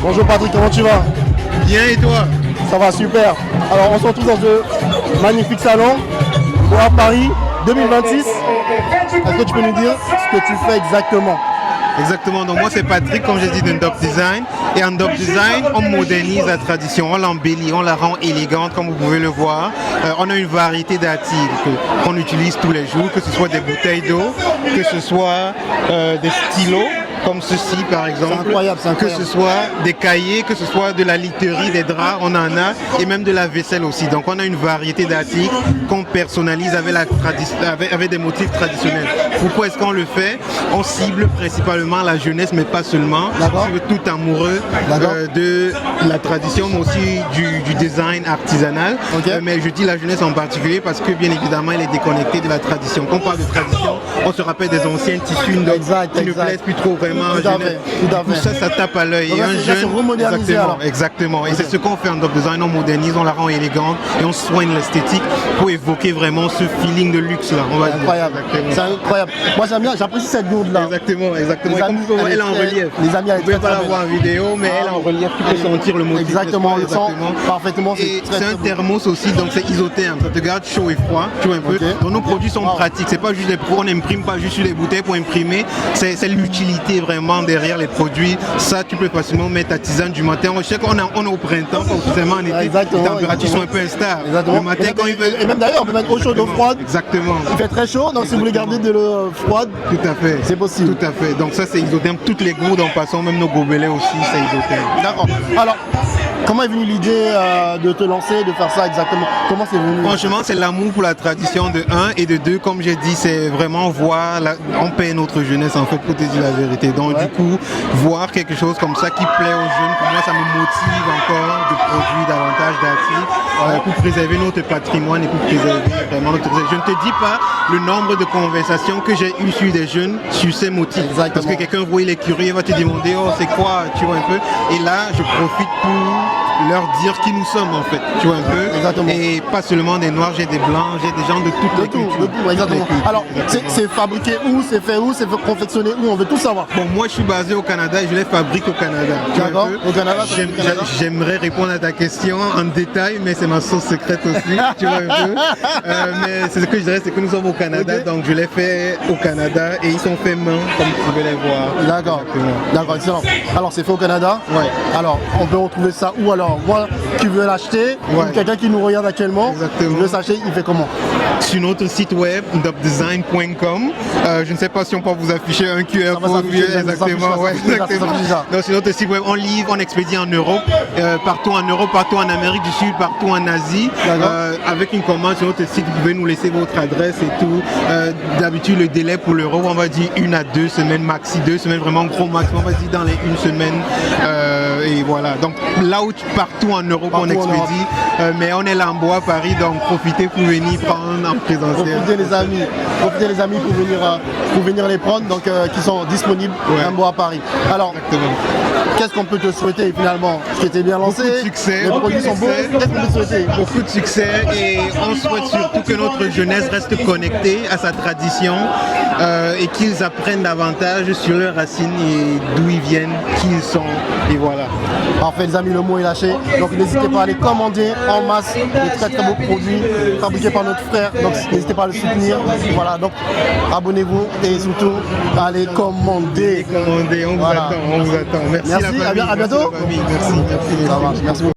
Bonjour Patrick, comment tu vas? Bien et toi? Ça va super. Alors on se retrouve dans ce magnifique salon à Paris 2026. Est-ce que tu peux nous dire ce que tu fais exactement? Exactement, donc moi c'est Patrick, comme j'ai dit, d'Undop Design. Et Undop Design, on modernise la tradition, on l'embellit, on la rend élégante, comme vous pouvez le voir. On a une variété d'articles qu'on utilise tous les jours, que ce soit des bouteilles d'eau, que ce soit des stylos, comme ceci par exemple, c'est incroyable. que ce soit des cahiers, que ce soit de la literie, des draps, on en a, et même de la vaisselle aussi. Donc on a une variété d'articles qu'on personnalise avec des motifs traditionnels. Pourquoi est-ce qu'on le fait? On cible principalement la jeunesse, mais pas seulement. On cible tout amoureux de la tradition, mais aussi du design artisanal. Mais je dis la jeunesse en particulier parce que bien évidemment elle est déconnectée de la tradition. Quand on parle de tradition, on se rappelle des anciens tissus qui ne plaisent plus trop vraiment. Tout ça, ça tape à l'œil. Et un jeune, exactement. Et c'est ce qu'on fait en Undop Design, on modernise, on la rend élégante et on soigne l'esthétique pour évoquer vraiment ce feeling de luxe là. On va dire. Incroyable. C'est incroyable. Moi j'aime bien, j'apprécie cette gourde là. Exactement. Amis, elle est en relief. Les amis, vous pouvez pas la voir en vidéo, mais elle est en relief. Tu peux sentir le motif. Exactement, on le sent parfaitement. Et c'est un thermos aussi, donc c'est isotherme. Ça te garde chaud et froid, tu vois un peu. Donc nos produits sont pratiques. C'est pas juste des produits, on n'imprime pas juste sur les bouteilles pour imprimer. C'est l'utilité vraiment derrière les produits. Ça, tu peux facilement mettre ta tisane du matin. Je sais qu'on est au printemps, pas forcément en été. Les températures sont un peu instables. Le matin, quand il fait... Et même d'ailleurs, on peut mettre eau chaude, eau froide. Exactement. Il fait très chaud, donc si vous voulez garder de l'eau froide, tout à fait. C'est possible. Tout à fait. Donc ça, c'est isotherme. Toutes les gourdes en passant, même nos gobelets aussi, c'est isotherme. D'accord. Alors, comment est venue l'idée de te lancer, de faire ça exactement? Comment c'est venu? Franchement, c'est l'amour pour la tradition de 1 et de 2. Comme j'ai dit, c'est vraiment voir, on paie notre jeunesse en fait pour te dire la vérité. Donc du coup, voir quelque chose comme ça qui plaît aux jeunes, pour moi ça me motive encore de produire davantage d'articles pour préserver notre patrimoine et pour préserver vraiment notre... Je ne te dis pas le nombre de conversations que j'ai eues sur des jeunes sur ces motifs. Exactement. Parce que quelqu'un voit, il est curieux, il va te demander oh c'est quoi, tu vois un peu. Et là, je profite pour leur dire qui nous sommes en fait, tu vois un peu. Exactement. Et pas seulement des noirs, j'ai des blancs, j'ai des gens de toutes les cultures. De tout, exactement. Alors, c'est fabriqué où, c'est fait où, c'est confectionné où, on veut tout savoir. Bon, moi je suis basé au Canada et je les fabrique au Canada. D'accord. Au Canada, j'aimerais répondre à ta question en détail, mais c'est ma source secrète aussi, tu vois un peu. Mais c'est ce que je dirais, c'est que nous sommes au Canada, donc je les fais au Canada et ils sont faits main, comme tu peux les voir. D'accord, excellent. Alors, c'est fait au Canada. Ouais. Alors, on peut retrouver ça où alors? Moi qui veux l'acheter, quelqu'un qui nous regarde actuellement, il veut s'acheter, il fait comment? Sur notre site web, undopdesign.com. Je ne sais pas si on peut vous afficher un QR code. Exactement. Donc sur notre site web, on livre, on expédie en Europe, partout en Europe, partout en Amérique du Sud, partout en Asie. Avec une commande sur notre site, vous pouvez nous laisser votre adresse et tout. D'habitude, le délai pour l'Europe, on va dire 1 à 2 semaines, maxi 2 semaines, vraiment gros maximum, on va dire dans les 1 semaine. Et voilà. Donc là où partout en Europe on expédie, mais on est là en bois à Paris, donc profitez pour venir prendre en présentiel. Profitez les amis pour venir les prendre, donc qui sont disponibles en bois à Paris. Alors, qu'est-ce qu'on peut te souhaiter finalement? Tu t'es bien lancé, beaucoup de succès, les produits sont beaux, qu'est-ce qu'on peut te souhaiter? Beaucoup de succès et on souhaite surtout que notre jeunesse reste connectée à sa tradition et qu'ils apprennent davantage sur leurs racines et d'où ils viennent, qui ils sont, et voilà. Parfait les amis, le mot est lâché, donc n'hésitez pas à aller commander en masse de très très beaux produits fabriqués par notre frère, donc n'hésitez pas à le soutenir. Voilà, donc abonnez-vous et surtout allez commander. On vous attend, Merci, la famille. À bientôt. Merci beaucoup. Merci beaucoup.